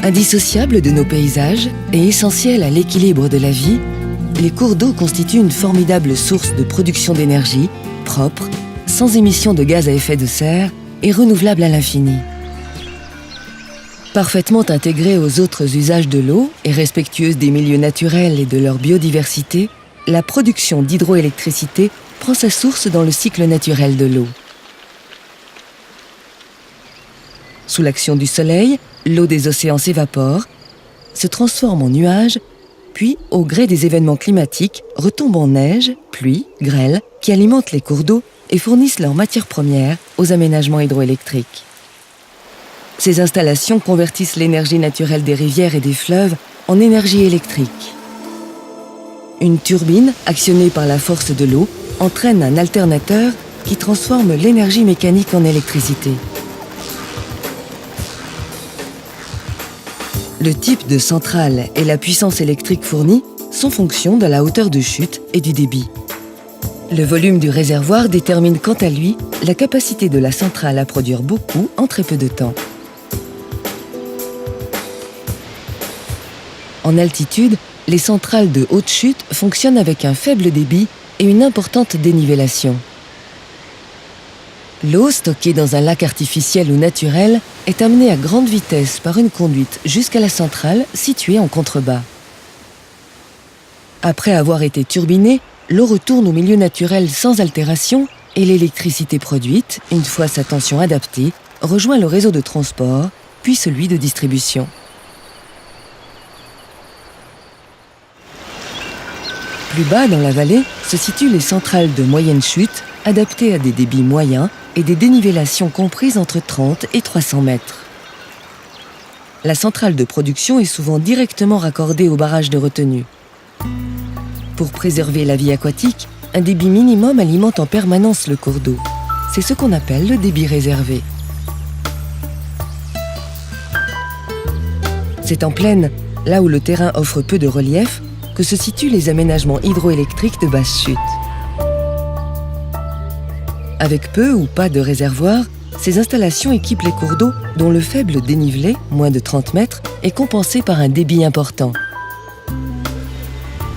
Indissociables de nos paysages et essentiels à l'équilibre de la vie, les cours d'eau constituent une formidable source de production d'énergie, propre, sans émission de gaz à effet de serre et renouvelable à l'infini. Parfaitement intégrée aux autres usages de l'eau et respectueuse des milieux naturels et de leur biodiversité, la production d'hydroélectricité prend sa source dans le cycle naturel de l'eau. Sous l'action du soleil, l'eau des océans s'évapore, se transforme en nuages, puis, au gré des événements climatiques, retombe en neige, pluie, grêle, qui alimentent les cours d'eau et fournissent leurs matières premières aux aménagements hydroélectriques. Ces installations convertissent l'énergie naturelle des rivières et des fleuves en énergie électrique. Une turbine, actionnée par la force de l'eau, entraîne un alternateur qui transforme l'énergie mécanique en électricité. Le type de centrale et la puissance électrique fournie sont fonction de la hauteur de chute et du débit. Le volume du réservoir détermine quant à lui la capacité de la centrale à produire beaucoup en très peu de temps. En altitude, les centrales de haute chute fonctionnent avec un faible débit et une importante dénivellation. L'eau stockée dans un lac artificiel ou naturel est amenée à grande vitesse par une conduite jusqu'à la centrale située en contrebas. Après avoir été turbinée, l'eau retourne au milieu naturel sans altération et l'électricité produite, une fois sa tension adaptée, rejoint le réseau de transport, puis celui de distribution. Plus bas dans la vallée se situent les centrales de moyenne chute, adaptées à des débits moyens et des dénivellations comprises entre 30 et 300 mètres. La centrale de production est souvent directement raccordée au barrage de retenue. Pour préserver la vie aquatique, un débit minimum alimente en permanence le cours d'eau. C'est ce qu'on appelle le débit réservé. C'est en plaine, là où le terrain offre peu de relief, que se situent les aménagements hydroélectriques de basse chute. Avec peu ou pas de réservoir, ces installations équipent les cours d'eau dont le faible dénivelé, moins de 30 mètres, est compensé par un débit important.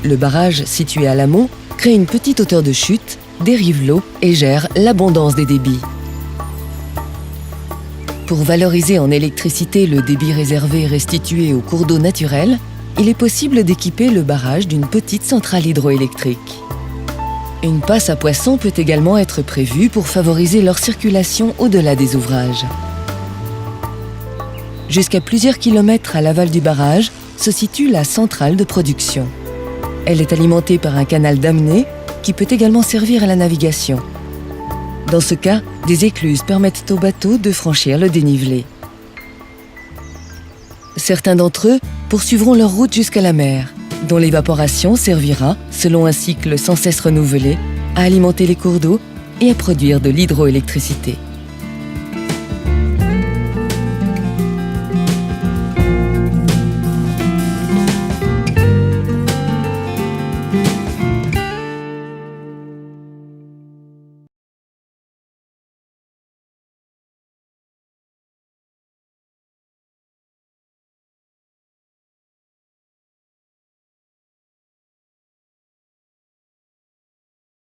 Le barrage, situé à l'amont, crée une petite hauteur de chute, dérive l'eau et gère l'abondance des débits. Pour valoriser en électricité le débit réservé restitué aux cours d'eau naturels, il est possible d'équiper le barrage d'une petite centrale hydroélectrique. Une passe à poissons peut également être prévue pour favoriser leur circulation au-delà des ouvrages. Jusqu'à plusieurs kilomètres à l'aval du barrage se situe la centrale de production. Elle est alimentée par un canal d'amenée qui peut également servir à la navigation. Dans ce cas, des écluses permettent aux bateaux de franchir le dénivelé. Certains d'entre eux poursuivront leur route jusqu'à la mer, dont l'évaporation servira, selon un cycle sans cesse renouvelé, à alimenter les cours d'eau et à produire de l'hydroélectricité.